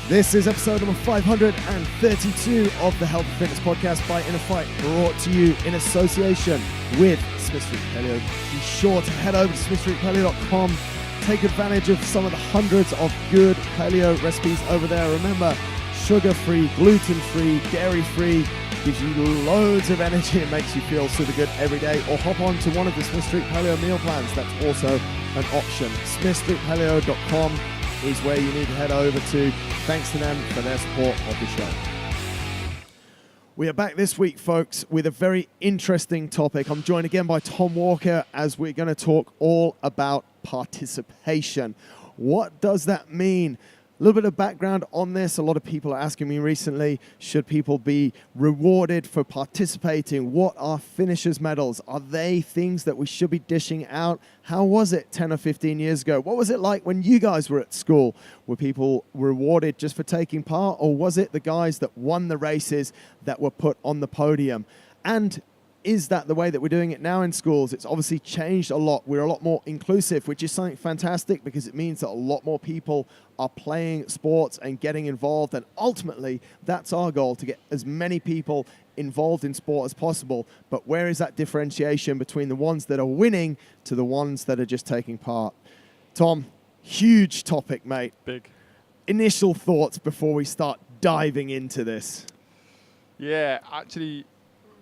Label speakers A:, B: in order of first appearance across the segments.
A: This is episode number 532 of the Health and Fitness Podcast by InnerFight, brought to you in association with Smith Street Paleo. Be sure to head over to smithstreetpaleo.com, take advantage of some of the hundreds of good paleo recipes over there. Remember, sugar-free, gluten-free, dairy-free, gives you loads of energy and makes you feel super good every day. Or hop on to one of the Smith Street Paleo meal plans. That's also an option. smithstreetpaleo.com is where you need to head over to. Thanks to them for their support of the show. We are back this week, folks, with a very interesting topic. I'm joined again by Tom Walker as we're going to talk all about participation. What does that mean? A little bit of background on this. A lot of people are asking me recently, should people be rewarded for participating? What are finishers' medals? Are they things that we should be dishing out? How was it 10 or 15 years ago? What was it like when you guys were at school? Were people rewarded just for taking part, or was it the guys that won the races that were put on the podium? And is that the way that we're doing it now in schools? It's obviously changed a lot. We're a lot more inclusive, which is something fantastic because it means that a lot more people are playing sports and getting involved. And ultimately, that's our goal, to get as many people involved in sport as possible. But where is that differentiation between the ones that are winning to the ones that are just taking part? Tom, huge topic, mate.
B: Big.
A: Initial thoughts before we start diving into this.
B: Yeah, actually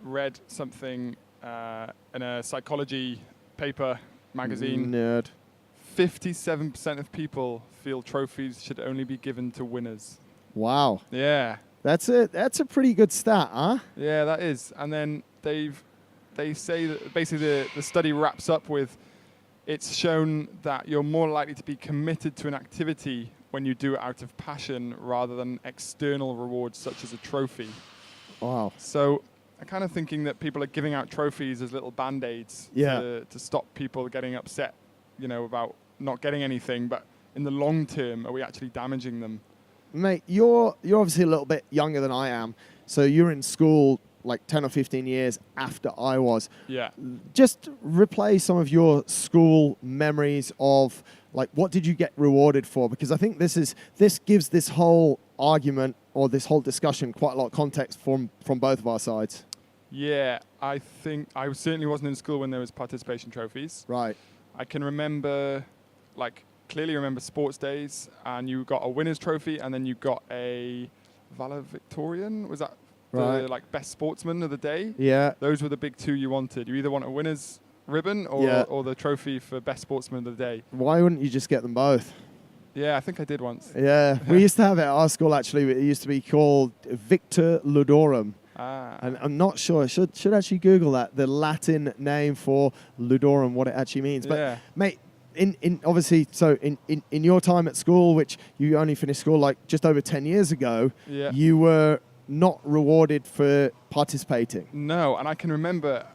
B: read something in a psychology paper magazine.
A: Nerd.
B: 57% of people feel trophies should only be given to winners.
A: Wow.
B: Yeah.
A: That's a pretty good stat, huh?
B: Yeah, that is. And then they say that basically the study wraps up with, it's shown that you're more likely to be committed to an activity when you do it out of passion rather than external rewards such as a trophy.
A: Wow.
B: So I'm kind of thinking that people are giving out trophies as little band-aids to stop people getting upset, about not getting anything. But in the long term, are we actually damaging them?
A: Mate, you're obviously a little bit younger than I am. So you're in school like 10 or 15 years after I was.
B: Yeah.
A: Just replay some of your school memories of, like, what did you get rewarded for? Because I think this gives this whole argument or this whole discussion quite a lot of context from both of our sides.
B: Yeah, I think I certainly wasn't in school when there was participation trophies.
A: Right.
B: I can clearly remember sports days, and you got a winner's trophy, and then you got a valedictorian. Was that the best sportsman of the day?
A: Yeah.
B: Those were the big two you wanted. You either want a winner's ribbon or the trophy for best sportsman of the day.
A: Why wouldn't you just get them both?
B: Yeah, I think I did once.
A: Yeah, we used to have it at our school, actually. It used to be called Victor Ludorum. And I'm not sure. I should actually Google that, the Latin name for Ludorum, what it actually means. But,
B: yeah.
A: Mate, in obviously, so in your time at school, which you only finished school like just over 10 years ago,
B: yeah.
A: You were not rewarded for participating.
B: No, and I can remember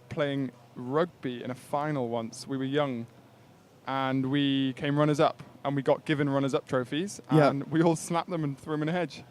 B: playing rugby in a final once. We were young, and we came runners-up, and we got given runners-up trophies, and we all snapped them and threw them in a hedge.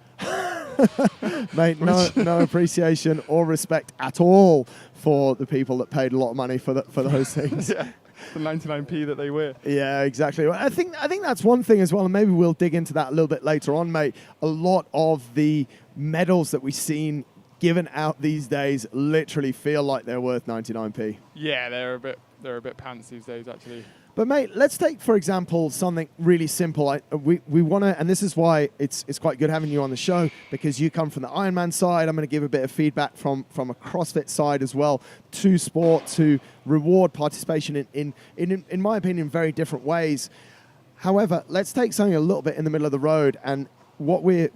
A: Mate, no appreciation or respect at all for the people that paid a lot of money for those things.
B: Yeah, the 99p that they were.
A: Yeah, exactly. Well, I think that's one thing as well, and maybe we'll dig into that a little bit later on, mate. A lot of the medals that we've seen given out these days literally feel like they're worth 99p.
B: Yeah, they're a bit pants these days, actually.
A: But mate, let's take, for example, something really simple. We want to, and this is why it's quite good having you on the show, because you come from the Ironman side. I'm going to give a bit of feedback from a CrossFit side as well, to sports who reward participation in my opinion, very different ways. However, let's take something a little bit in the middle of the road. And where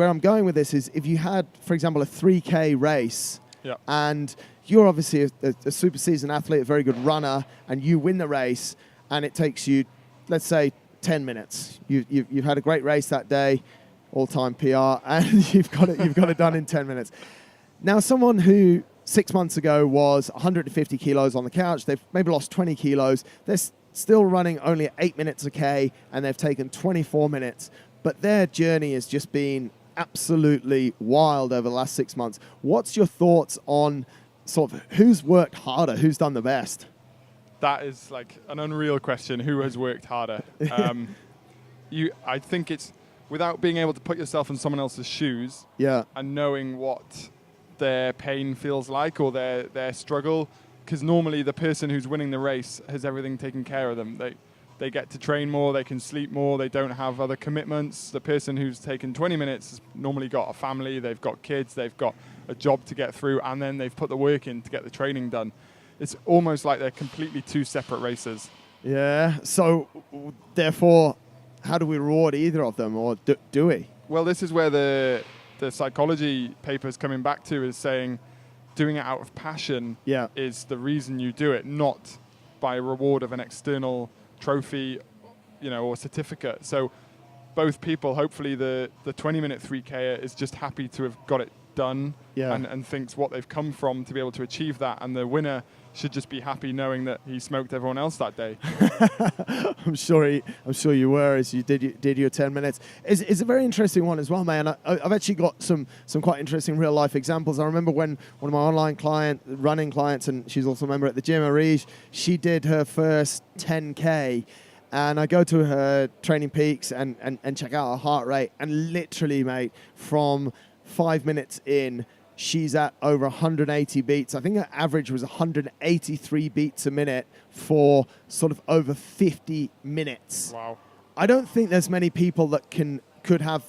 A: I'm going with this is, if you had, for example, a 3K race, and you're obviously a super seasoned athlete, a very good runner, and you win the race, and it takes you, let's say, 10 minutes. You've had a great race that day, all-time PR, and you've got it done in 10 minutes. Now, someone who 6 months ago was 150 kilos on the couch, they've maybe lost 20 kilos, they're still running only 8 minutes a K, and they've taken 24 minutes. But their journey has just been absolutely wild over the last 6 months. What's your thoughts on sort of who's worked harder, who's done the best?
B: That is like an unreal question. Who has worked harder? I think it's without being able to put yourself in someone else's shoes and knowing what their pain feels like or their struggle, because normally the person who's winning the race has everything taken care of them. They get to train more, they can sleep more, they don't have other commitments. The person who's taken 20 minutes has normally got a family, they've got kids, they've got a job to get through, and then they've put the work in to get the training done. It's almost like they're completely two separate races.
A: Yeah, so therefore, how do we reward either of them, or do we?
B: Well, this is where the psychology paper's coming back to, is saying doing it out of passion is the reason you do it, not by reward of an external trophy, or certificate. So both people, hopefully the 20-minute 3K is just happy to have got it done and thinks what they've come from to be able to achieve that, and the winner should just be happy knowing that he smoked everyone else that day.
A: I'm sure you were, as you did your 10 minutes. It's a very interesting one as well, man. I've actually got some quite interesting real life examples. I remember when one of my online running clients, and she's also a member at the gym, Arij, she did her first 10K, and I go to her training peaks and check out her heart rate, and literally, mate, from 5 minutes in, she's at over 180 beats. I think her average was 183 beats a minute for sort of over 50 minutes.
B: Wow.
A: I don't think there's many people that could have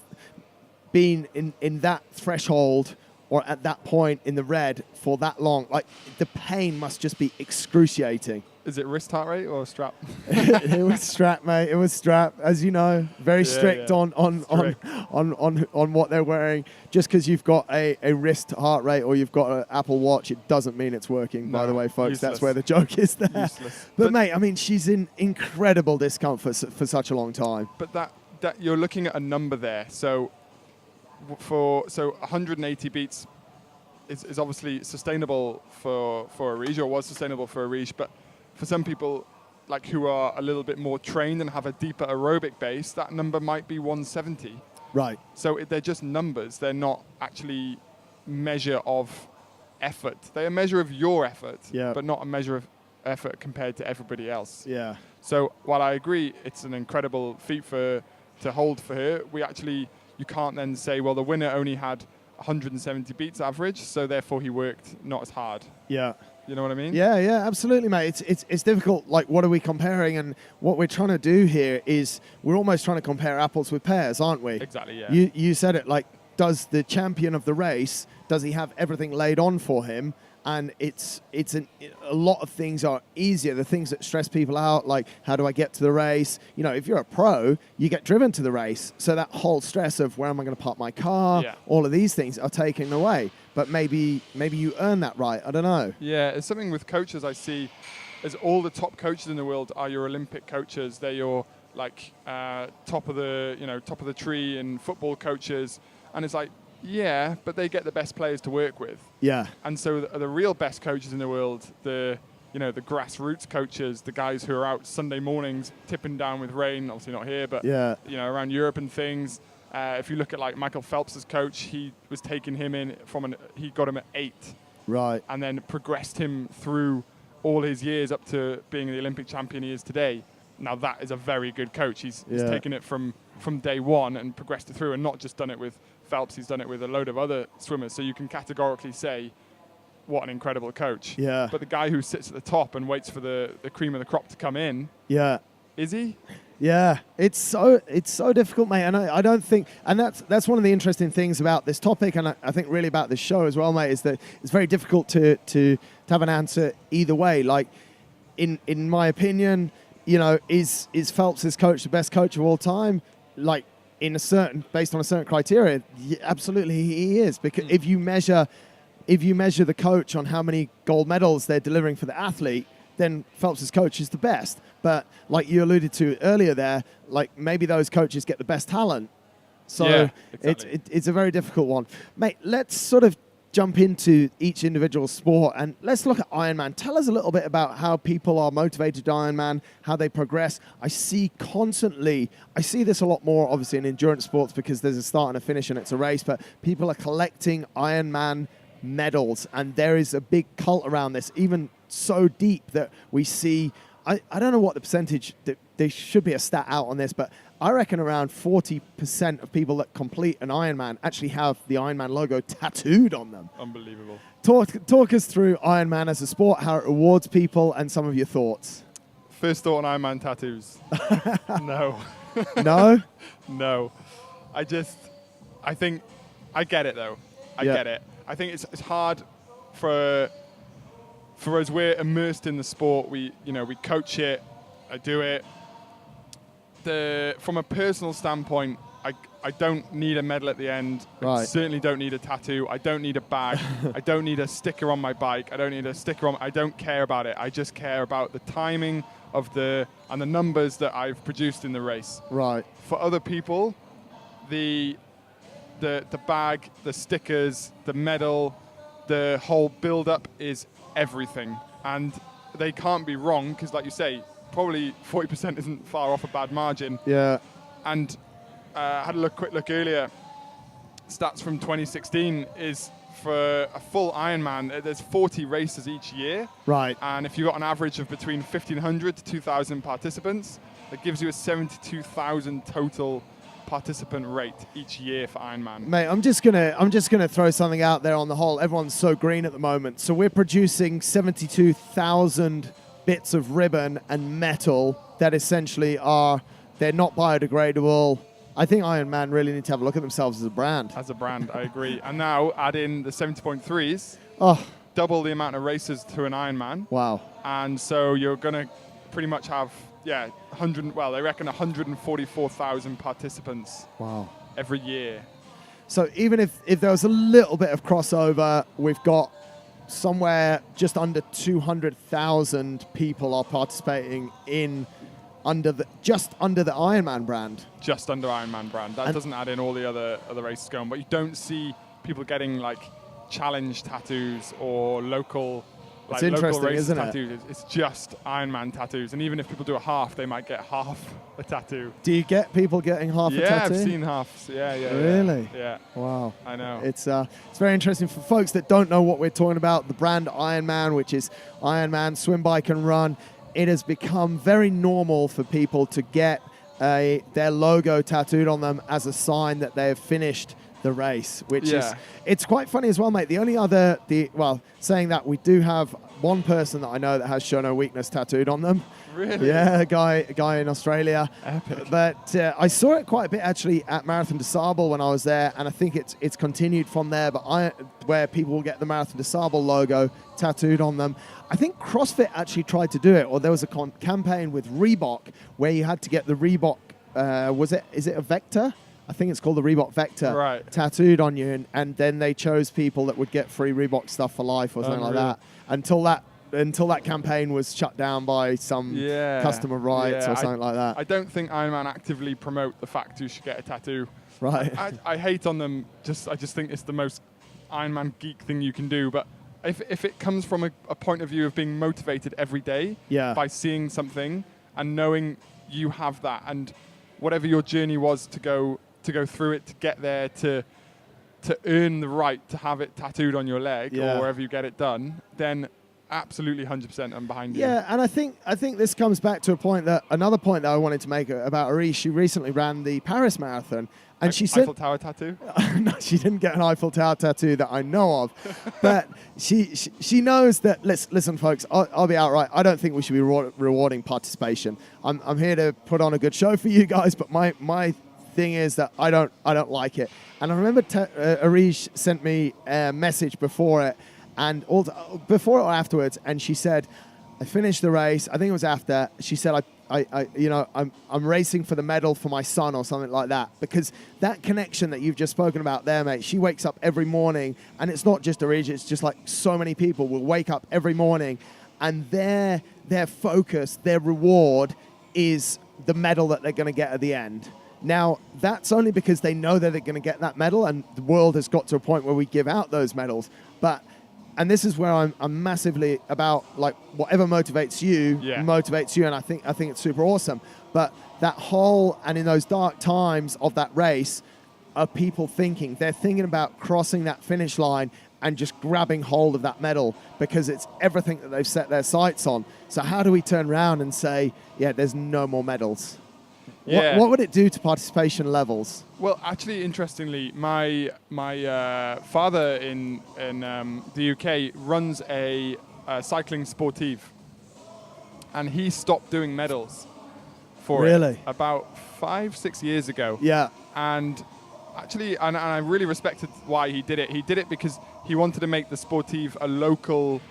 A: been in that threshold or at that point in the red for that long. Like, the pain must just be excruciating.
B: Is it wrist heart rate or strap?
A: It was strap, mate. It was strap, as you know, very strict on what they're wearing. Just because you've got a wrist heart rate or you've got an Apple Watch, it doesn't mean it's working. No, by the way, folks, useless. That's where the joke is there.
B: Useless.
A: But mate, I mean, she's in incredible discomfort for such a long time.
B: But that you're looking at a number there. So 180 beats is obviously sustainable for Arij, or was sustainable for Arij, but for some people, like, who are a little bit more trained and have a deeper aerobic base, that number might be 170.
A: Right.
B: So they're just numbers. They're not actually measure of effort. They're a measure of your effort, but not a measure of effort compared to everybody else.
A: Yeah.
B: So while I agree it's an incredible feat to hold for her, you can't then say, well, the winner only had 170 beats average, so therefore he worked not as hard.
A: Yeah.
B: You know what I mean?
A: Yeah, absolutely, mate. It's difficult. Like, what are we comparing? And what we're trying to do here is we're almost trying to compare apples with pears, aren't we?
B: Exactly, yeah.
A: You said it, like, does the champion of the race, does he have everything laid on for him? And a lot of things are easier. The things that stress people out, like, how do I get to the race? If you're a pro, you get driven to the race. So that whole stress of where am I going to park my car, all of these things are taken away. But maybe you earn that right. I don't know. Yeah,
B: it's something with coaches I see is all the top coaches in the world are your Olympic coaches. They're your, like, top of the tree in football coaches. And it's like, yeah, but they get the best players to work with.
A: Yeah.
B: And so the real best coaches in the world, the grassroots coaches, the guys who are out Sunday mornings tipping down with rain, obviously not here, but around Europe and things. If you look at, like, Michael Phelps's coach, he was taking him in he got him at 8.
A: Right.
B: And then progressed him through all his years up to being the Olympic champion he is today. Now that is a very good coach. He's taken it from day one and progressed it through, and not just done it with Phelps, he's done it with a load of other swimmers. So you can categorically say, what an incredible coach.
A: Yeah.
B: But the guy who sits at the top and waits for the cream of the crop to come in, is he?
A: Yeah, it's so difficult, mate. And I don't think, and that's one of the interesting things about this topic, and I think really about this show as well, mate, is that it's very difficult to have an answer either way. Like, in my opinion, is Phelps' coach the best coach of all time? Like, based on a certain criteria, absolutely he is. Because if you measure the coach on how many gold medals they're delivering for the athlete, then Phelps' coach is the best. But like you alluded to earlier there, like, maybe those coaches get the best talent. So
B: exactly.
A: it's a very difficult one. Mate, let's sort of jump into each individual sport and let's look at Ironman. Tell us a little bit about how people are motivated to Ironman, how they progress. I see this a lot more obviously in endurance sports because there's a start and a finish and it's a race, but people are collecting Ironman medals and there is a big cult around this, even so deep that we see, I don't know what the percentage, there should be a stat out on this, but I reckon around 40% of people that complete an Ironman actually have the Ironman logo tattooed on them.
B: Unbelievable.
A: Talk us through Ironman as a sport, how it rewards people, and some of your thoughts.
B: First thought on Ironman tattoos. No.
A: No?
B: No. I think, I get it though. I get it. I think it's hard for us. We're immersed in the sport. We coach it. I do it. From a personal standpoint, I don't need a medal at the end.
A: Right.
B: I certainly don't need a tattoo. I don't need a bag. I don't need a sticker on my bike. I don't need a sticker on. I don't care about it. I just care about the timing of and the numbers that I've produced in the race.
A: Right.
B: For other people, the bag, the stickers, the medal, the whole build-up is everything, and they can't be wrong because, like you say, probably 40% isn't far off a bad margin.
A: Yeah.
B: And had a quick look earlier. Stats from 2016 is for a full Ironman, there's 40 races each year.
A: Right.
B: And if you've got an average of between 1,500 to 2,000 participants, that gives you a 72,000 total participant rate each year for Ironman.
A: Mate, I'm just gonna throw something out there on the whole. Everyone's so green at the moment. So we're producing 72,000 bits of ribbon and metal that essentially they're not biodegradable. I think Ironman really need to have a look at themselves as a brand.
B: As a brand, I agree. And now add in the 70.3s, double the amount of races to an Ironman.
A: Wow.
B: And so you're going to pretty much have, they reckon 144,000 participants.
A: Wow.
B: Every year.
A: So even if there was a little bit of crossover, we've got somewhere just under 200,000 people are participating under the Ironman brand.
B: Just under Ironman brand. That doesn't add in all the other races going, but you don't see people getting like challenge tattoos or local
A: It's interesting,
B: race
A: isn't
B: tattoos.
A: it?
B: It's just Ironman tattoos, and even if people do a half, they might get half a tattoo.
A: Do you get people getting half a tattoo?
B: Yeah, I've seen halves. Yeah.
A: Really?
B: Yeah.
A: Wow.
B: I know.
A: It's very interesting for folks that don't know what we're talking about. The brand Ironman, which is Ironman Swim, Bike and Run. It has become very normal for people to get their logo tattooed on them as a sign that they have finished the race, which is, it's quite funny as well, mate. The only other, saying that, we do have one person that I know that has Show No Weakness tattooed on them.
B: Really?
A: Yeah, a guy in Australia.
B: Epic.
A: But I saw it quite a bit actually at Marathon des Sables when I was there, and I think it's continued from there, but where people will get the Marathon des Sables logo tattooed on them. I think CrossFit actually tried to do it, or there was a campaign with Reebok where you had to get the Reebok, is it a Vector? I think it's called the Reebok Vector, tattooed on you, and then they chose people that would get free Reebok stuff for life or something like that. Until that campaign was shut down by some customer rights or something like that.
B: I don't think Ironman actively promote the fact you should get a tattoo.
A: Right.
B: I hate on them. I just think it's the most Ironman geek thing you can do. But if it comes from a point of view of being motivated every day by seeing something and knowing you have that, and whatever your journey was to go through it, to get there, to earn the right to have it tattooed on your leg or wherever you get it done, then absolutely 100% I'm behind you.
A: Yeah, and I think this comes back to another point that I wanted to make about Arish. She recently ran the Paris Marathon, and she said...
B: Eiffel Tower tattoo?
A: No, she didn't get an Eiffel Tower tattoo that I know of. But she knows that, listen folks, I'll be outright, I don't think we should be rewarding participation. I'm here to put on a good show for you guys, but my thing is that I don't like it. And I remember Arish sent me a message before it, and before or afterwards, and she said, I finished the race. I think it was after. She said, I'm racing for the medal for my son or something like that, because that connection that you've just spoken about there, mate. She wakes up every morning, and it's not just Arish. It's just like so many people will wake up every morning, and their focus, their reward is the medal that they're going to get at the end. Now, that's only because they know that they're going to get that medal, and the world has got to a point where we give out those medals. And this is where I'm massively about, like, whatever motivates you, motivates you, and I think it's super awesome. But that whole, and in those dark times of that race, are people they're thinking about crossing that finish line and just grabbing hold of that medal, because it's everything that they've set their sights on. So how do we turn around and say, there's no more medals?
B: Yeah.
A: What would it do to participation levels?
B: Well, actually, interestingly, my father in the UK runs a cycling sportive, and he stopped doing medals for
A: Really?
B: it about 5-6 years ago.
A: Yeah.
B: And actually, and I really respected why he did it. He did it because he wanted to make the sportive a local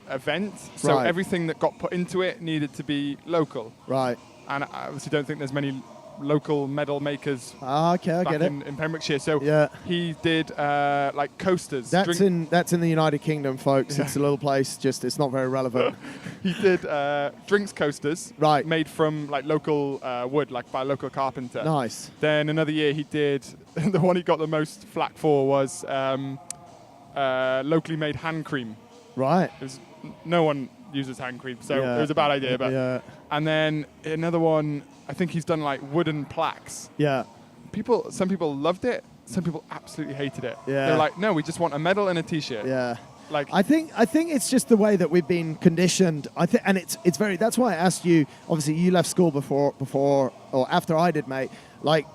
B: event. So
A: Right.
B: everything that got put into it needed to be local.
A: Right.
B: And I obviously don't think there's many local medal makers
A: Okay, I
B: back
A: get it.
B: in Pembrokeshire. So
A: Yeah.
B: he did like coasters.
A: That's in the United Kingdom, folks. It's a little place. Just it's not very relevant.
B: He did drinks coasters,
A: Right.
B: made from like local wood, like by a local carpenter.
A: Nice.
B: Then another year he did the one he got the most flack for was locally made hand cream.
A: Right.
B: No one uses hand cream, so
A: Yeah.
B: it was a bad idea. But
A: Yeah.
B: and then another one, I think he's done like wooden plaques.
A: Yeah.
B: Some people loved it. Some people absolutely hated it.
A: Yeah.
B: They're like, no, we just want a medal and a T-shirt.
A: Yeah.
B: Like,
A: I think it's just the way that we've been conditioned. And it's very. That's why I asked you. Obviously, you left school before or after I did, mate. Like,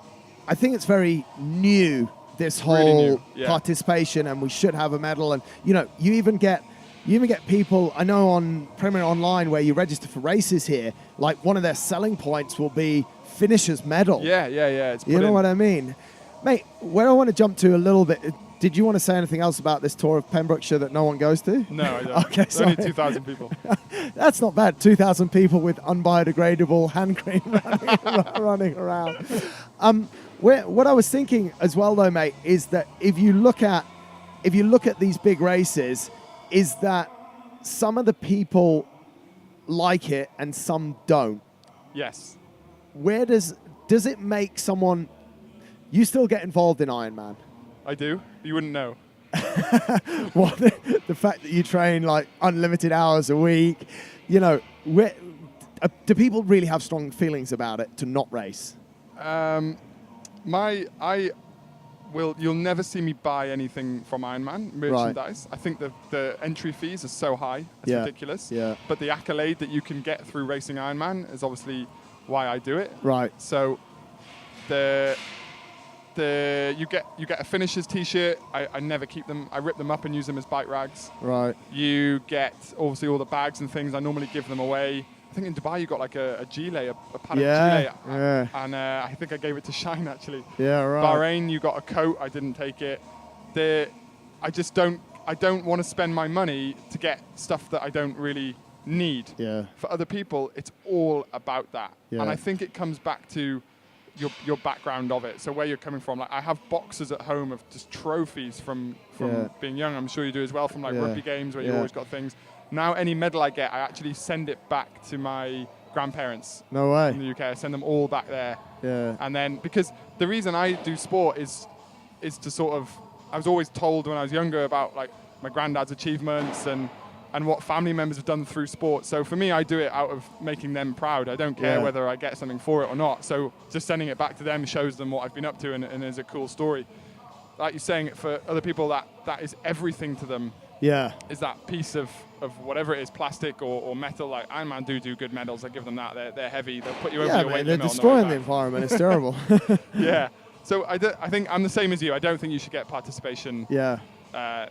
A: I think it's very new. This whole
B: Really new, yeah.
A: participation, and we should have a medal. And you even get people. I know on Premier Online where you register for races here. Like one of their selling points will be finisher's medal.
B: yeah. It's
A: You know what I mean, mate? Where I want to jump to a little bit. Did you want to say anything else about this tour of Pembrokeshire that no one goes to?
B: No, I don't.
A: Okay,
B: It's only
A: sorry.
B: 2,000 people.
A: That's not bad. 2,000 people with unbiodegradable hand cream running around. What I was thinking as well, though, mate, is that if you look at these big races, is that some of the people like it and some don't.
B: Yes.
A: Where does it make someone? You still get involved in Ironman.
B: I do. You wouldn't know.
A: Well, the fact that you train like unlimited hours a week, where do people really have strong feelings about it to not race?
B: You'll never see me buy anything from Ironman merchandise. I think the entry fees are so high, it's ridiculous.
A: Yeah.
B: But the accolade that you can get through racing Ironman is obviously why I do it.
A: Right.
B: So you get a finisher's T-shirt. I never keep them. I rip them up and use them as bike rags.
A: Right.
B: You get obviously all the bags and things. I normally give them away. I think in Dubai you got like a gilet, a padded gilet.
A: Yeah.
B: And I think I gave it to Shine actually.
A: Yeah, right.
B: Bahrain, you got a coat. I didn't take it. I don't want to spend my money to get stuff that I don't really need.
A: Yeah.
B: For other people, it's all about that.
A: Yeah.
B: And I think it comes back to your background of it. So where you're coming from. Like I have boxes at home of just trophies from being young. I'm sure you do as well, from like rugby games where you always got things. Now any medal I get, I actually send it back to my grandparents.
A: No way.
B: In the UK. I send them all back there.
A: Yeah.
B: And then, because the reason I do sport is to sort of, I was always told when I was younger about like my granddad's achievements and what family members have done through sport. So for me, I do it out of making them proud. I don't care whether I get something for it or not. So just sending it back to them shows them what I've been up to and is a cool story. Like you're saying, for other people, that is everything to them.
A: Yeah.
B: Is that piece of whatever it is, plastic or metal. Like Ironman do good medals. I give them that. They're heavy. They'll put you over your weight
A: they're
B: limit
A: destroying
B: on
A: the environment. It's terrible.
B: Yeah. So I think I'm the same as you. I don't think you should get participation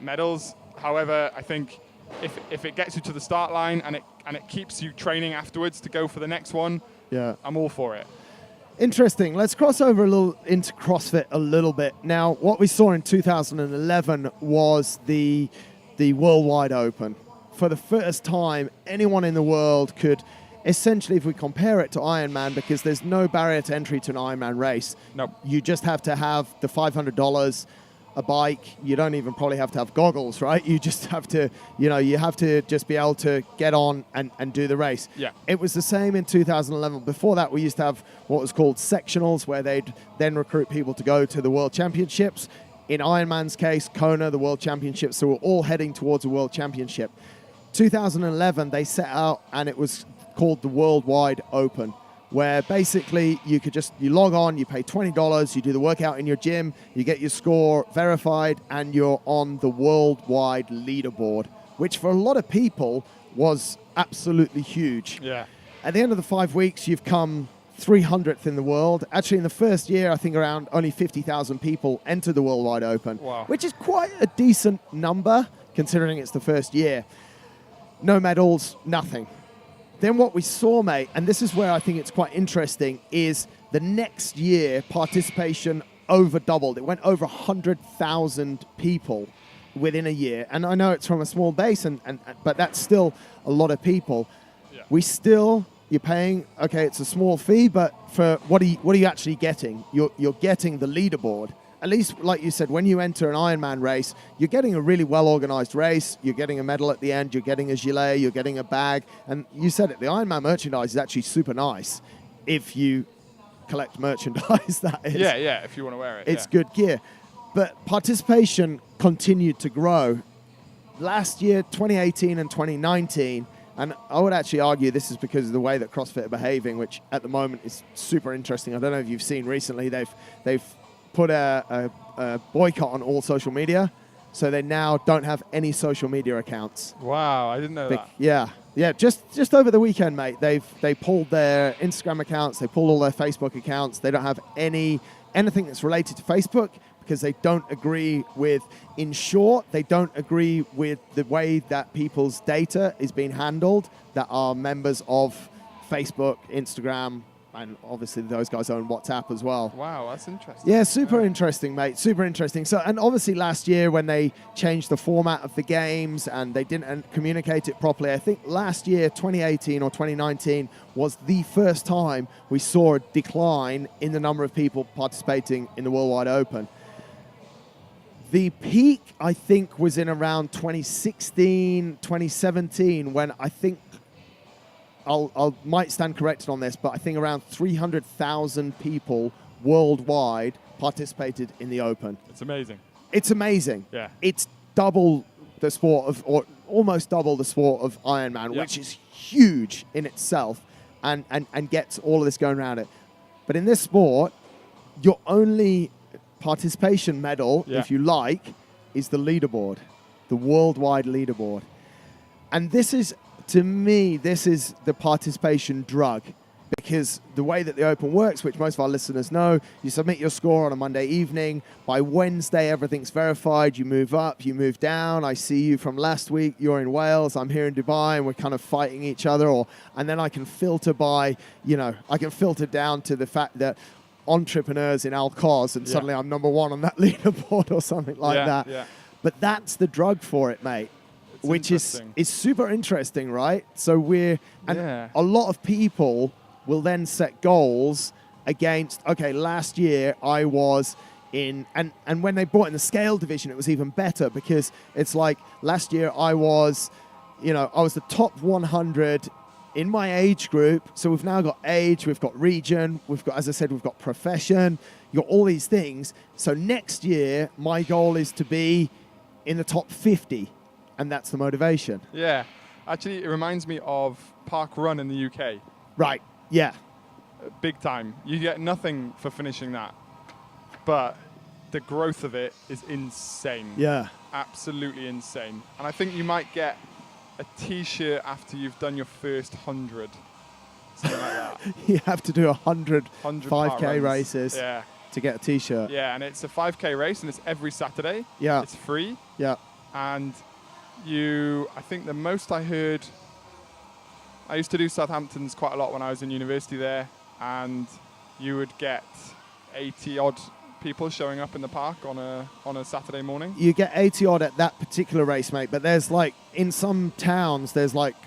B: medals. However, I think if it gets you to the start line and it keeps you training afterwards to go for the next one, I'm all for it.
A: Interesting. Let's cross over a little into CrossFit a little bit. Now, what we saw in 2011 was the Worldwide Open. For the first time, anyone in the world could essentially, if we compare it to Ironman, because there's no barrier to entry to an Ironman race.
B: Nope.
A: You just have to have the $500, a bike. You don't even probably have to have goggles, right? You just have to, you have to just be able to get on and do the race.
B: Yeah.
A: It was the same in 2011. Before that, we used to have what was called sectionals, where they'd then recruit people to go to the World Championships. In Ironman's case, Kona, the World Championships, so we're all heading towards a World Championship. 2011, they set out, and it was called the Worldwide Open, where basically you log on, you pay $20, you do the workout in your gym, you get your score verified, and you're on the worldwide leaderboard, which for a lot of people was absolutely huge.
B: Yeah.
A: At the end of the 5 weeks, you've come 300th in the world. Actually, in the first year, I think around only 50,000 people entered the World Wide Open,
B: Wow.
A: which is quite a decent number considering it's the first year. No medals, nothing. Then what we saw, mate, and this is where I think it's quite interesting, is the next year participation over doubled. It went over 100,000 people within a year. And I know it's from a small base, but that's still a lot of people. Yeah. You're paying, okay, it's a small fee, but for what are you actually getting? You're getting the leaderboard. At least, like you said, when you enter an Ironman race, you're getting a really well-organized race. You're getting a medal at the end. You're getting a gilet. You're getting a bag. And you said it, the Ironman merchandise is actually super nice if you collect merchandise, that is.
B: Yeah, if you want to wear it.
A: It's good gear. But participation continued to grow. Last year, 2018 and 2019, and I would actually argue this is because of the way that CrossFit are behaving, which at the moment is super interesting. I don't know if you've seen recently, they've put a boycott on all social media, so they now don't have any social media accounts.
B: Wow, I didn't know that.
A: Yeah. Just over the weekend, mate. They pulled their Instagram accounts, they pulled all their Facebook accounts. They don't have anything that's related to Facebook because they don't agree with. In short, they don't agree with the way that people's data is being handled that are members of Facebook, Instagram, and obviously those guys own WhatsApp as well.
B: Wow, that's interesting.
A: Yeah, super interesting, mate. Super interesting. So, and obviously last year when they changed the format of the games and they didn't communicate it properly, I think last year, 2018 or 2019, was the first time we saw a decline in the number of people participating in the World Wide Open. The peak, I think, was in around 2016, 2017, when I think I might stand corrected on this, but I think around 300,000 people worldwide participated in the Open.
B: It's amazing.
A: It's amazing.
B: Yeah.
A: It's double the sport of, or almost double the sport of Ironman,
B: yeah.
A: which is huge in itself and gets all of this going around it. But in this sport, your only participation medal,
B: yeah.
A: if you like, is the leaderboard, the worldwide leaderboard. And this is, to me, this is the participation drug, because the way that the Open works, which most of our listeners know, you submit your score on a Monday evening. By Wednesday, everything's verified. You move up, you move down. I see you from last week. You're in Wales. I'm here in Dubai, and we're kind of fighting each other. And then I can filter by, I can filter down to the fact that entrepreneurs in Al Quoz, and suddenly I'm number one on that leaderboard or something like that.
B: Yeah.
A: But that's the drug for it, mate. Which is super interesting, right? So a lot of people will then set goals against, okay, last year I was in, and when they brought in the scale division, it was even better, because it's like last year I was the top 100 in my age group. So we've now got age, we've got region, we've got, as I said, we've got profession, you've got all these things. So next year, my goal is to be in the top 50. And that's the motivation.
B: Yeah. Actually, it reminds me of Park Run in the UK.
A: Right. Yeah.
B: Big time. You get nothing for finishing that. But the growth of it is insane.
A: Yeah.
B: Absolutely insane. And I think you might get a T-shirt after you've done your first 100. Something like that.
A: You have to do 100 5K races to get a T-shirt.
B: Yeah, and it's a 5K race, and it's every Saturday.
A: Yeah.
B: It's free.
A: Yeah.
B: And I think the most I heard, I used to do Southampton's quite a lot when I was in university there, and you would get 80 odd people showing up in the park on a Saturday morning.
A: You get 80 odd at that particular race, mate, but there's in some towns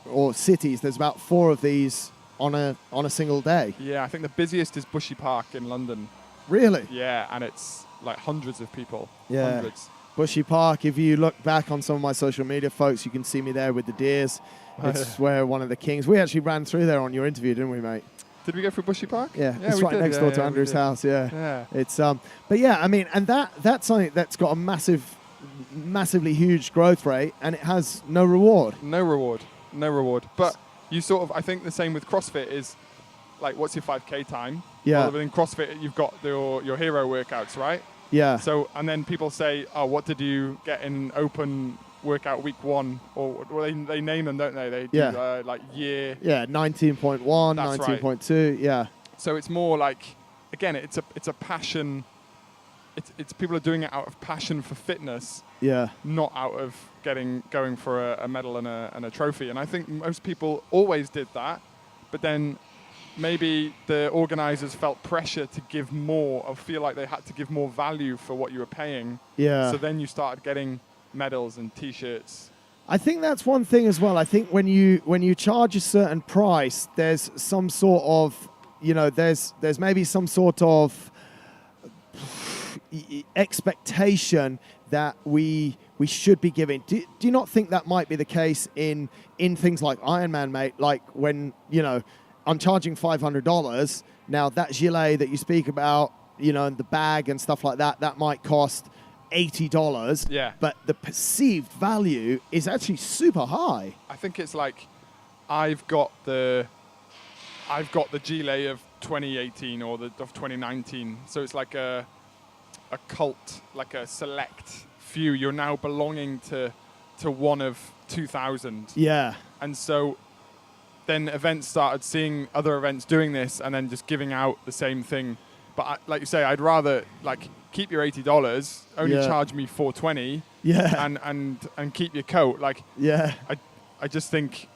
A: or cities, there's about 4 of these on a single day.
B: Yeah, I think the busiest is Bushy Park in London.
A: Really?
B: Yeah, and it's like hundreds of people.
A: Yeah.
B: Hundreds.
A: Bushy Park, if you look back on some of my social media, folks, you can see me there with the deers. It's where one of the kings... We actually ran through there on your interview, didn't we, mate?
B: Did we go through Bushy Park?
A: Yeah, it's right next door to Andrew's house, yeah. It's but yeah, I mean, and that's something that's got a massively huge growth rate, and it has no reward.
B: No reward. But you sort of, I think the same with CrossFit is, like, what's your 5K time?
A: Yeah.
B: Well, in CrossFit, you've got your hero workouts, right?
A: Yeah.
B: So, and then people say, oh, what did you get in Open workout week 1? Or they name them, don't they? They do like year.
A: Yeah, 19.1, 19.2, right. Yeah.
B: So it's more like, again, it's a passion. It's people are doing it out of passion for fitness, not out of going for a medal and a trophy. And I think most people always did that, but then maybe the organizers felt pressure to give more, or feel like they had to give more value for what you were paying.
A: Yeah.
B: So then you started getting medals and T-shirts.
A: I think that's one thing as well. I think when you charge a certain price, there's some sort of, there's maybe some sort of expectation that we should be giving. Do you not think that might be the case in things like Ironman, mate? Like when, I'm charging $500. Now that gilet that you speak about, and the bag and stuff like that, that might cost $80.
B: Yeah.
A: But the perceived value is actually super high.
B: I think it's like I've got the gilet of 2018 or of 2019. So it's like a cult, like a select few. You're now belonging to one of 2,000.
A: Yeah.
B: And so then events started seeing other events doing this and then just giving out the same thing. But like you say, I'd rather keep your $80, only charge me $420, and keep your coat. I just think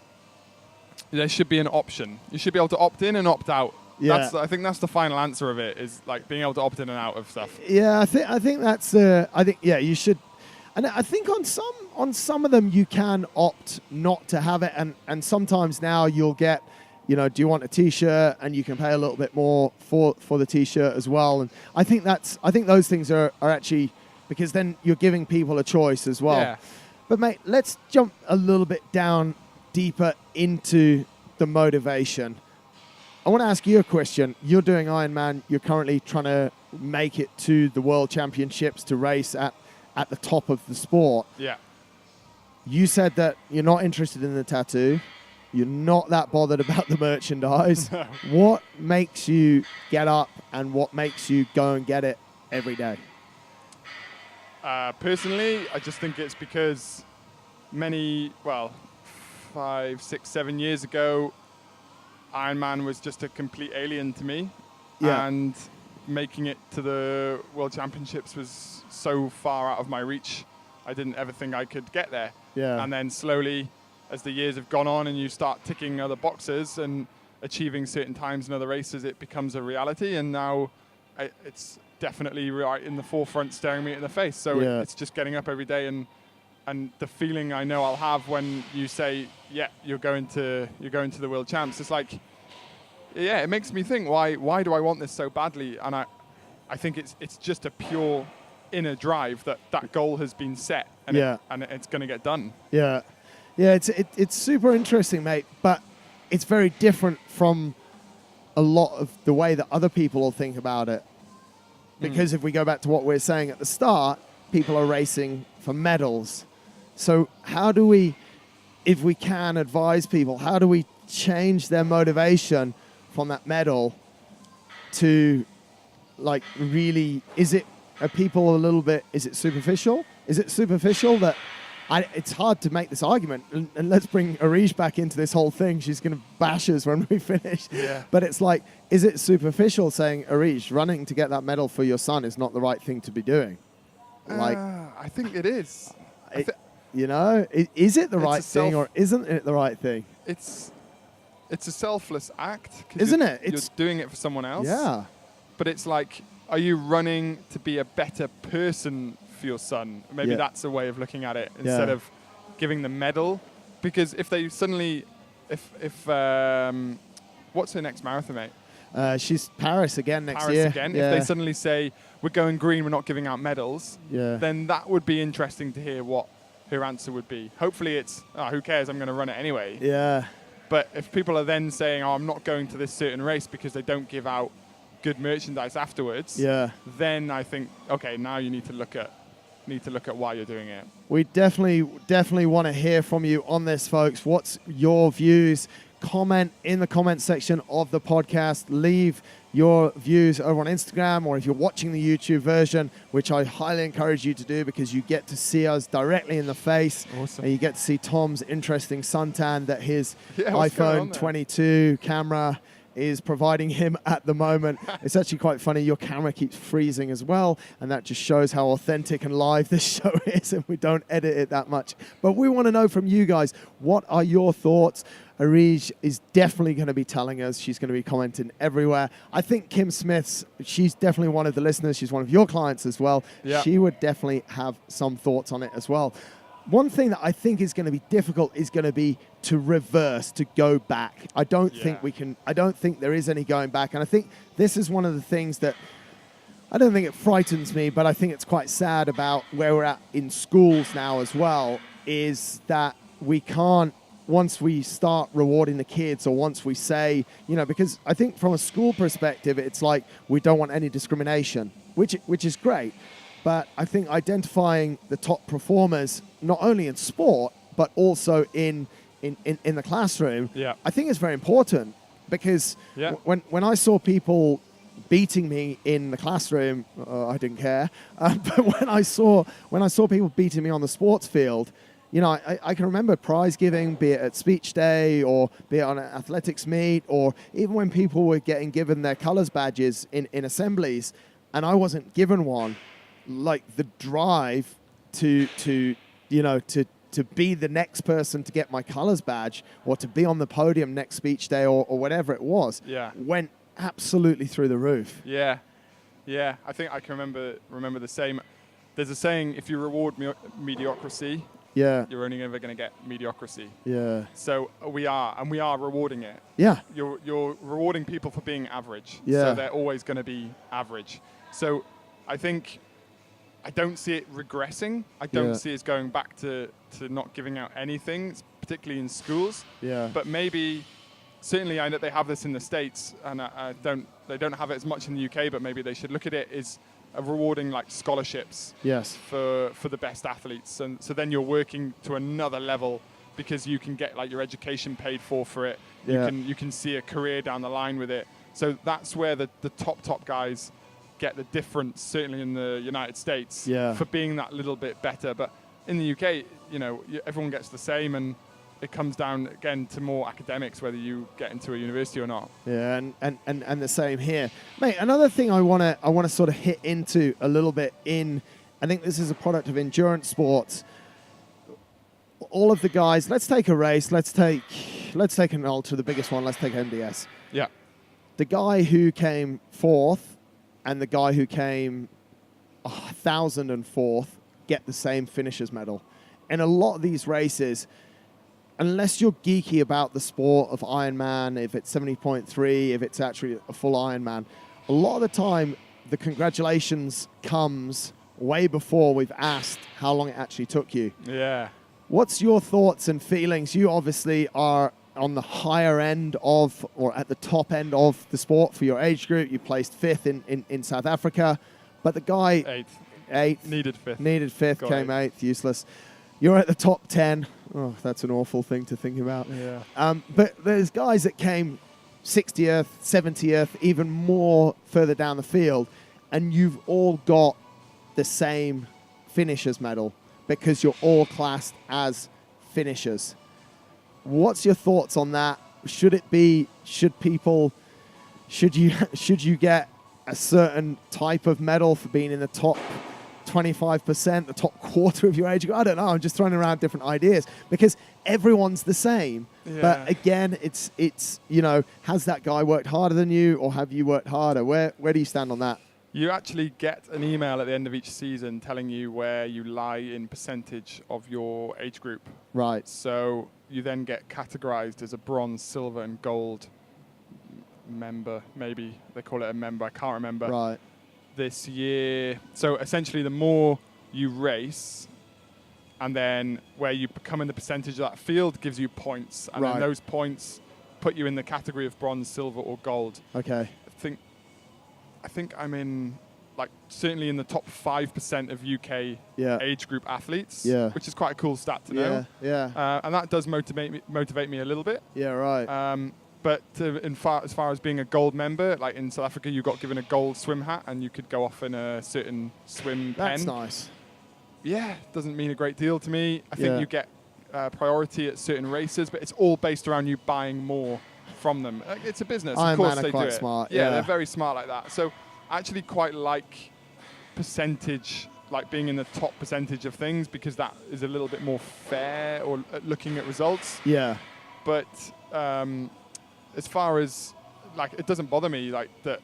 B: there should be an option. You should be able to opt in and opt out. Yeah. I think that's the final answer of it, is like being able to opt in and out of stuff.
A: Yeah, I think that's you should. And I think on some of them you can opt not to have it, and sometimes now you'll get, do you want a T-shirt, and you can pay a little bit more for the T-shirt as well. And I think those things are actually, because then you're giving people a choice as well.
B: Yeah.
A: But mate, let's jump a little bit down deeper into the motivation. I want to ask you a question. You're doing Ironman. You're currently trying to make it to the World Championships to race at the top of the sport.
B: Yeah.
A: You said that you're not interested in the tattoo. You're not that bothered about the merchandise. What makes you get up, and what makes you go and get it every day?
B: Personally, I just think it's because 5, 6, 7 years ago, Ironman was just a complete alien to me.
A: Yeah.
B: And making it to the World Championships was so far out of my reach. I didn't ever think I could get there.
A: Yeah.
B: And then slowly, as the years have gone on and you start ticking other boxes and achieving certain times in other races, it becomes a reality. And now it's definitely right in the forefront, staring me in the face. So it's just getting up every day, and the feeling I know I'll have when you say, you're going to the World Champs. It's like, it makes me think, why do I want this so badly? And I think it's just a pure inner drive that goal has been set, and it's going to get done.
A: Yeah. Yeah, it's super interesting, mate, but it's very different from a lot of the way that other people will think about it. Because if we go back to what we were saying at the start, people are racing for medals. So how do we, if we can advise people, how do we change their motivation from that medal to, like, really, is it superficial? Is it superficial that it's hard to make this argument, and let's bring Arish back into this whole thing. She's going to bash us when we finish.
B: Yeah.
A: But it's like, is it superficial saying, Arish, running to get that medal for your son is not the right thing to be doing?
B: I think it is.
A: Is it the right thing, or isn't it the right thing?
B: It's a selfless act.
A: Isn't it?
B: You're doing it for someone else.
A: Yeah.
B: But it's like, are you running to be a better person for your son? Maybe that's a way of looking at it, instead of giving the medal. Because if they suddenly, what's her next marathon, mate?
A: She's Paris again next year.
B: If they suddenly say, we're going green, we're not giving out medals, then that would be interesting to hear what her answer would be. Hopefully it's, who cares, I'm going to run it anyway.
A: Yeah.
B: But if people are then saying, I'm not going to this certain race because they don't give out good merchandise afterwards, then I think, okay, now you need to look at why you're doing it.
A: We definitely want to hear from you on this, folks. What's your views? Comment in the comment section of the podcast. Leave your views over on Instagram, or if you're watching the YouTube version, which I highly encourage you to do, because you get to see us directly in the face.
B: Awesome.
A: And you get to see Tom's interesting suntan that his iPhone 22 camera is providing him at the moment. It's actually quite funny. Your camera keeps freezing as well, and that just shows how authentic and live this show is, and we don't edit it that much. But we want to know from you guys, what are your thoughts? Arij is definitely going to be telling us. She's going to be commenting everywhere. I think Kim Smith's, she's definitely one of the listeners. She's one of your clients as well.
B: Yeah.
A: She would definitely have some thoughts on it as well. One thing that I think is going to be difficult is going to be to reverse, to go back. I don't think there is any going back. And I think this is one of the things that, I don't think it frightens me, but I think it's quite sad about where we're at in schools now as well, is that we can't, once we start rewarding the kids, or once we say, because I think from a school perspective, it's like we don't want any discrimination, which is great. But I think identifying the top performers, not only in sport, but also in the classroom, I think is very important. Because when I saw people beating me in the classroom, I didn't care. But when I saw people beating me on the sports field, I can remember prize giving, be it at speech day or be it on an athletics meet, or even when people were getting given their colours badges in assemblies, and I wasn't given one. Like the drive to be the next person to get my colours badge, or to be on the podium next speech day, or whatever it was, went absolutely through the roof.
B: Yeah. I think I can remember the same. There's a saying: if you reward mediocrity, you're only ever going to get mediocrity. Yeah. So we are rewarding it. Yeah. You're rewarding people for being average. Yeah. So they're always going to be average. So I think I don't see it regressing. I don't see us going back to not giving out anything, particularly in schools. Yeah. But maybe, certainly I know they have this in the States, and they don't have it as much in the UK, but maybe they should look at it as rewarding like scholarships. Yes. For the best athletes. And so then you're working to another level, because you can get like your education paid for it. Yeah. You can see a career down the line with it. So that's where the top guys get the difference, certainly in the United States, for being that little bit better. But in the UK, everyone gets the same, and it comes down again to more academics, whether you get into a university or not. Yeah, and the same here, mate. Another thing I want to sort of hit into a little bit I think this is a product of endurance sports. All of the guys, let's take a race. Let's take an ultra, the biggest one. Let's take MDS. Yeah. The guy who came fourth and the guy who came 1,004th get the same finishers medal. In a lot of these races, unless you're geeky about the sport of Ironman, if it's 70.3, if it's actually a full Ironman, a lot of the time the congratulations comes way before we've asked how long it actually took you. Yeah. What's your thoughts and feelings? You obviously are on the higher end of, or at the top end of the sport for your age group. You placed fifth in South Africa, but the guy... Eighth. Needed fifth, came eighth, useless. You're at the top 10. Oh, that's an awful thing to think about. Yeah. But there's guys that came 60th, 70th, even more further down the field, and you've all got the same finishers medal because you're all classed as finishers. What's your thoughts on that? Should you get a certain type of medal for being in the top 25%, the top quarter of your age group? I don't know. I'm just throwing around different ideas because everyone's the same. Yeah. But again, it's has that guy worked harder than you, or have you worked harder? Where do you stand on that? You actually get an email at the end of each season telling you where you lie in percentage of your age group. Right. So you then get categorized as a bronze, silver, and gold member. Maybe they call it a member. I can't remember. Right. This year. So essentially, the more you race, and then where you become in the percentage of that field gives you points. And then those points put you in the category of bronze, silver, or gold. Okay. I think I'm in, like, certainly in the top 5% of UK age group athletes, which is quite a cool stat to know. Yeah. And that does motivate me a little bit. Yeah, right. But as far as being a gold member, like in South Africa, you got given a gold swim hat and you could go off in a certain swim pen. That's nice. Yeah, doesn't mean a great deal to me. I think you get priority at certain races, but it's all based around you buying more from them. It's a business.
A: Ironman
B: Of course
A: are
B: they
A: quite
B: do it.
A: smart,
B: Yeah,
A: yeah.
B: they're very smart like that. So I actually quite like percentage, like being in the top percentage of things, because that is a little bit more fair, or looking at results.
A: Yeah.
B: But as far as, like, it doesn't bother me, like, that,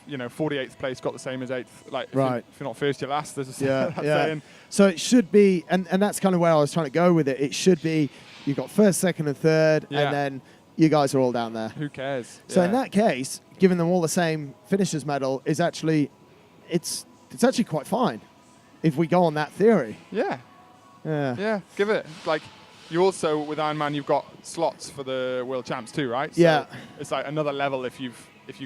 B: 48th place got the same as 8th. Like, if you're not first, you're last. There's a saying.
A: So it should be, and that's kind of where I was trying to go with it. It should be, you've got first, second, and third, and then you guys are all down there.
B: Who cares?
A: So in that case, giving them all the same finishers medal is actually, it's actually quite fine if we go on that theory.
B: Yeah. Give it. Like, you also, with Ironman, you've got slots for the world champs too, right? So it's like another level if you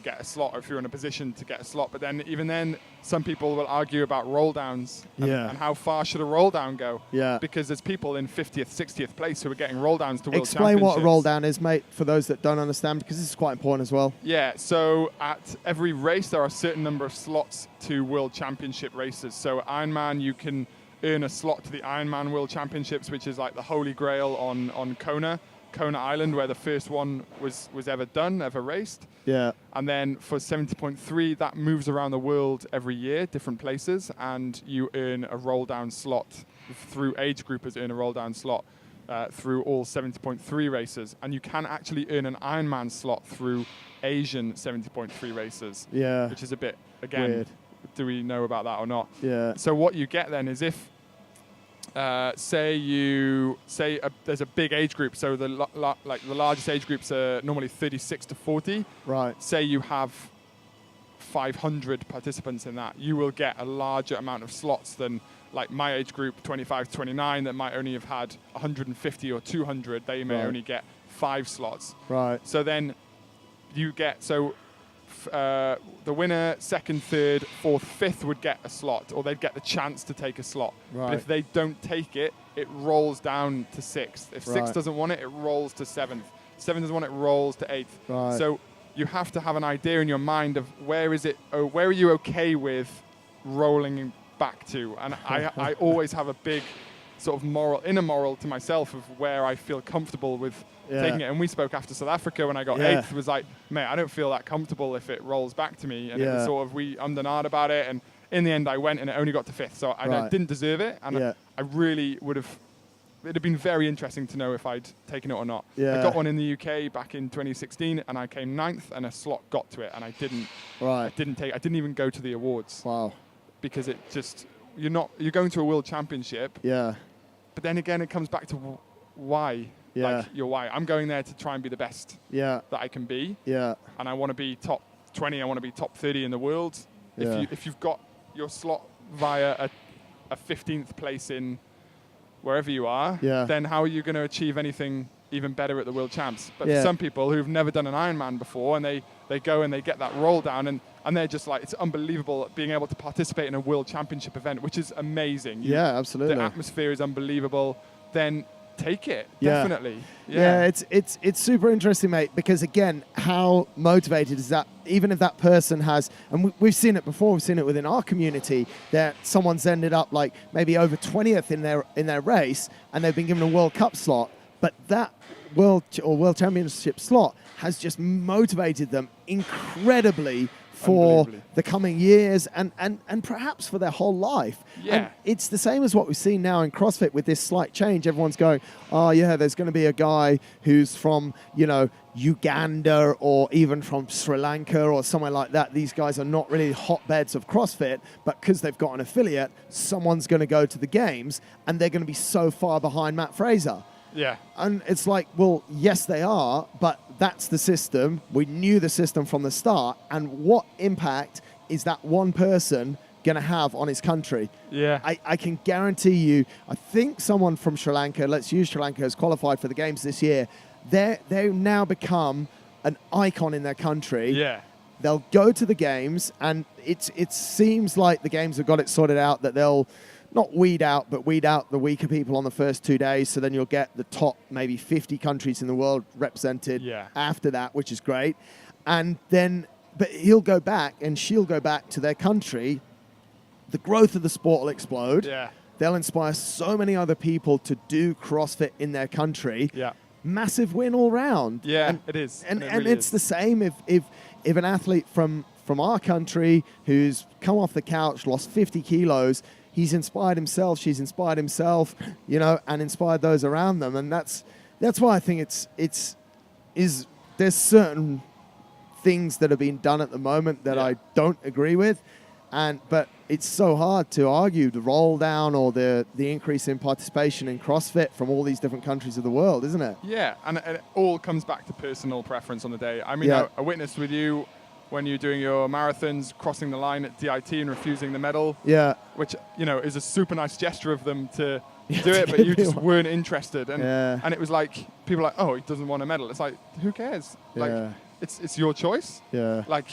B: get a slot, or if you're in a position to get a slot. But then, even then, some people will argue about roll downs and how far should a roll down go. Yeah. Because there's people in 50th, 60th place who are getting roll downs to world championships.
A: Explain what a roll down is, mate, for those that don't understand, because this is quite important as well.
B: Yeah, so at every race, there are a certain number of slots to world championship races. So Ironman, you can earn a slot to the Ironman World Championships, which is like the holy grail on Kona Island, where the first one was ever raced.
A: Yeah.
B: And then for 70.3, that moves around the world every year, different places, and you earn a roll down slot through age groupers, earn a roll down slot through all 70.3 races. And you can actually earn an Ironman slot through Asian 70.3 races.
A: Yeah.
B: Which is a bit, again,
A: weird.
B: Do we know about that or not?
A: Yeah.
B: So what you get then is, if there's a big age group, so the largest age groups are normally 36 to 40.
A: Right.
B: Say you have 500 participants in that, you will get a larger amount of slots than, like, my age group, 25 to 29, that might only have had 150 or 200. They may only get 5 slots.
A: Right.
B: So then you get the winner, second, third, fourth, fifth would get a slot, or they'd get the chance to take a slot.
A: Right.
B: But if they don't take it, it rolls down to sixth. If sixth doesn't want it, it rolls to seventh. Seventh doesn't want it, rolls to eighth.
A: Right.
B: So you have to have an idea in your mind of where are you okay with rolling back to? And I always have a big sort of inner moral to myself of where I feel comfortable with taking it. And we spoke after South Africa when I got 8th, was like, mate, I don't feel that comfortable if it rolls back to me. And it was sort of, we ummed and ahed about it, and in the end I went, and it only got to 5th, so I didn't deserve it, and I really would have, it'd have been very interesting to know if I'd taken it or not. I got one in the UK back in 2016, and I came 9th, and a slot got to it, and I didn't even go to the awards.
A: Wow.
B: Because it just, you're going to a world championship.
A: Yeah. But
B: then again, it comes back to why.
A: Yeah.
B: Like, your why. I'm going there to try and be the best that I can be.
A: Yeah.
B: And I want to be top 20. I want to be top 30 in the world.
A: Yeah.
B: If you've got your slot via a 15th place in wherever you are, then how are you going to achieve anything even better at the World Champs? But for some people who've never done an Ironman before, and they go and they get that roll down, and they're just like, it's unbelievable being able to participate in a World Championship event, which is amazing.
A: Absolutely.
B: The atmosphere is unbelievable. Then take it, definitely.
A: It's super interesting, mate, because again, how motivated is that? Even if that person has, and we've seen it before, we've seen it within our community, that someone's ended up like maybe over 20th in their race, and they've been given a World Cup slot, but that World Championship slot has just motivated them incredibly for the coming years and perhaps for their whole life. Yeah. And it's the same as what we've seen now in CrossFit with this slight change. Everyone's going, oh yeah, there's going to be a guy who's from, Uganda or even from Sri Lanka or somewhere like that. These guys are not really hotbeds of CrossFit, but because they've got an affiliate, someone's going to go to the games and they're going to be so far behind Matt Fraser.
B: Yeah.
A: And it's like, well, yes, they are, but that's the system. We knew the system from the start. And what impact is that one person going to have on his country?
B: Yeah.
A: I can guarantee you, I think someone from Sri Lanka, let's use Sri Lanka, has qualified for the games this year. They've now become an icon in their country.
B: Yeah.
A: They'll go to the games, and it seems like the games have got it sorted out that they'll not weed out the weaker people on the first 2 days. So then you'll get the top maybe 50 countries in the world represented after that, which is great. And then, but he'll go back and she'll go back to their country. The growth of the sport will explode.
B: Yeah.
A: They'll inspire so many other people to do CrossFit in their country.
B: Yeah.
A: massive win all round.
B: Yeah, it is.
A: And
B: it really
A: it's
B: is.
A: the same if an athlete from our country who's come off the couch, lost 50 kilos, he's inspired himself, she's inspired himself, and inspired those around them. And that's why I think there's certain things that are being done at the moment that I don't agree with. But it's so hard to argue the roll down or the increase in participation in CrossFit from all these different countries of the world, isn't it?
B: Yeah, and it all comes back to personal preference on the day. I mean, I witnessed with you when you're doing your marathons, crossing the line at DIT and refusing the medal.
A: Yeah.
B: Which, is a super nice gesture of them to do it, but you just weren't interested. And it was like, people are like, oh, he doesn't want a medal. It's like, who cares? Like, it's your choice.
A: Yeah.
B: Like,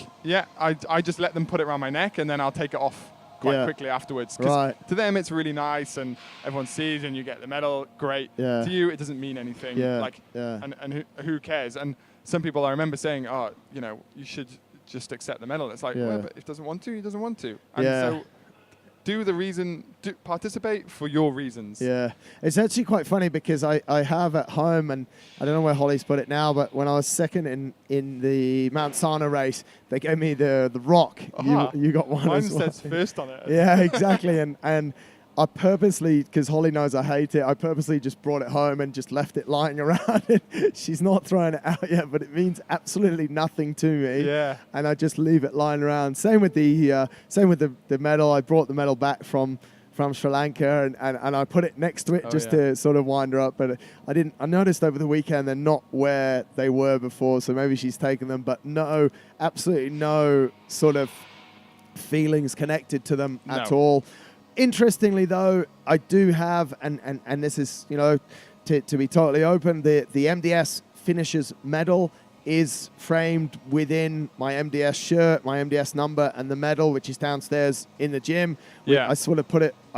B: I just let them put it around my neck and then I'll take it off quite quickly afterwards. Because to them, it's really nice and everyone sees and you get the medal, great.
A: Yeah.
B: To you, it doesn't mean anything. And who cares? And some people I remember saying, oh, you should just accept the medal. It's like, well, but if he doesn't want to, he doesn't want to. And so participate for your reasons. Yeah.
A: It's actually quite funny because I have at home, and I don't know where Holly's put it now, but when I was second in the Mount Sana race, they gave me the rock. You got one.
B: Mine
A: as well.
B: says first on it.
A: Yeah, exactly. and I purposely, because Holly knows I hate it, I purposely just brought it home and just left it lying around. She's not throwing it out yet, but it means absolutely nothing to me.
B: Yeah.
A: And I just leave it lying around. Same with the medal. I brought the medal back from Sri Lanka and I put it next to it to sort of wind her up. But I noticed over the weekend they're not where they were before, so maybe she's taken them. But no, absolutely no sort of feelings connected to them at all. Interestingly, though, I do have, and this is, to be totally open, the MDS Finishers Medal is framed within my MDS shirt, my MDS number, and the medal, which is downstairs in the gym.
B: Yeah.
A: I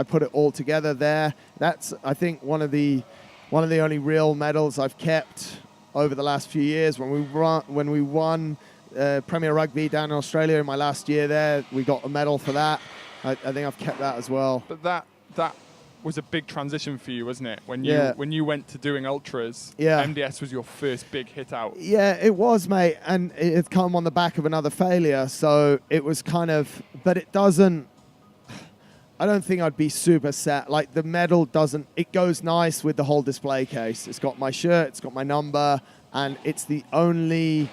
A: put it all together there. That's, I think, one of the only real medals I've kept over the last few years. When we won Premier Rugby down in Australia in my last year there, we got a medal for that. I think I've kept that as well.
B: But that was a big transition for you, wasn't it? When you went to doing ultras, MDS was your first big hit out.
A: Yeah, it was, mate. And it had come on the back of another failure. So it was kind of, but it doesn't, I don't think I'd be super set. Like the medal doesn't, it goes nice with the whole display case. It's got my shirt, it's got my number, and it's the only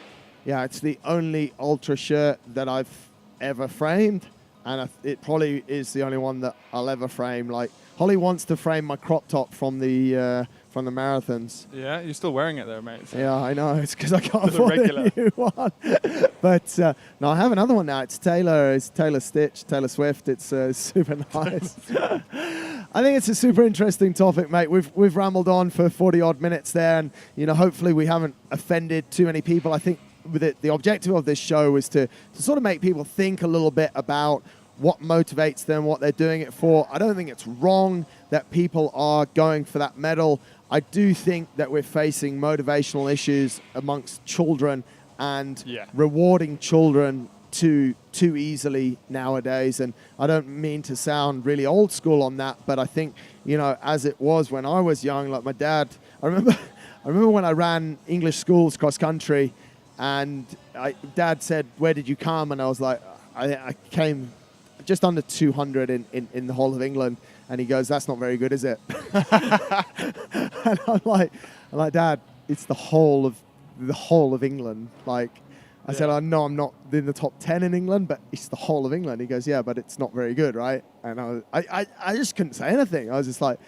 A: ultra shirt that I've ever framed. And it probably is the only one that I'll ever frame. Like Holly wants to frame my crop top from the marathons.
B: Yeah, you're still wearing it though, mate. So.
A: Yeah, I know. It's because I can't afford a new one. But no, I have another one now. It's Taylor Stitch, Taylor Swift. It's super nice. I think it's a super interesting topic, mate. We've rambled on for 40 odd minutes there, and hopefully we haven't offended too many people. I think the objective of this show is to sort of make people think a little bit about what motivates them, what they're doing it for. I don't think it's wrong that people are going for that medal. I do think that we're facing motivational issues amongst children and rewarding children too easily nowadays. And I don't mean to sound really old school on that, but I think, as it was when I was young, like my dad, I remember when I ran English schools cross country, and Dad said, "Where did you come?" And I was like, I came just under 200 in the whole of England. And he goes, "That's not very good, is it?" And I'm like, "Dad, it's the whole of England." Like, I said, "I know I'm not in the top 10 in England, but it's the whole of England." He goes, "Yeah, but it's not very good, right?" And I just couldn't say anything. I was just like,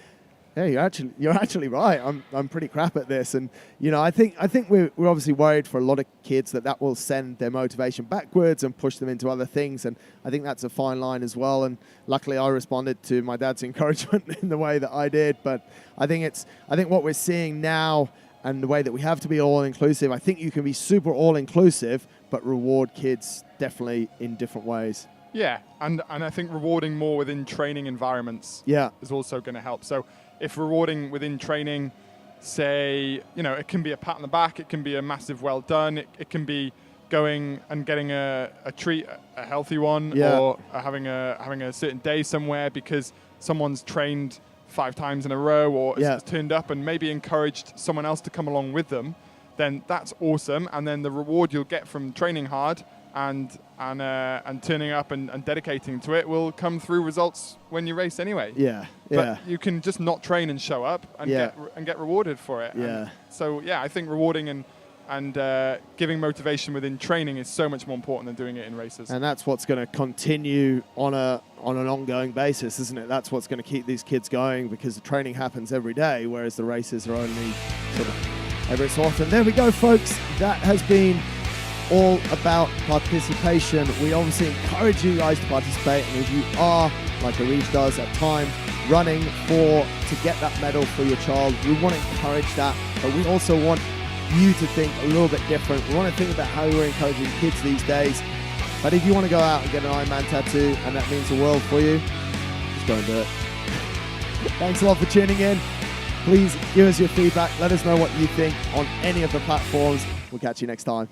A: "Yeah, you're actually right. I'm pretty crap at this." And I think we're obviously worried for a lot of kids that will send their motivation backwards and push them into other things. And I think that's a fine line as well. And luckily, I responded to my dad's encouragement in the way that I did. But I think what we're seeing now, and the way that we have to be all inclusive, I think you can be super all inclusive, but reward kids definitely in different ways.
B: Yeah, and I think rewarding more within training environments is also going to help. So if rewarding within training, say, it can be a pat on the back, it can be a massive well done, it can be going and getting a treat, a healthy one, or having a certain day somewhere because someone's trained 5 times in a row, or
A: Yeah.
B: has turned up and maybe encouraged someone else to come along with them, then that's awesome. And then the reward you'll get from training hard and turning up and dedicating to it will come through results when you race anyway.
A: Yeah.
B: But you can just not train and show up and get rewarded for it.
A: Yeah.
B: And so I think rewarding and giving motivation within training is so much more important than doing it in races.
A: And that's what's going to continue on an ongoing basis, isn't it? That's what's going to keep these kids going, because the training happens every day, whereas the races are only sort of every so often. There we go, folks. That has been all about participation. We obviously encourage you guys to participate, and if you are, like Arish does at times, running to get that medal for your child, we want to encourage that, but we also want you to think a little bit different. We want to think about how we're encouraging kids these days. But if you want to go out and get an Ironman tattoo, and that means the world for you, just go and do it. Thanks a lot for tuning in. Please give us your feedback. Let us know what you think on any of the platforms. We'll catch you next time.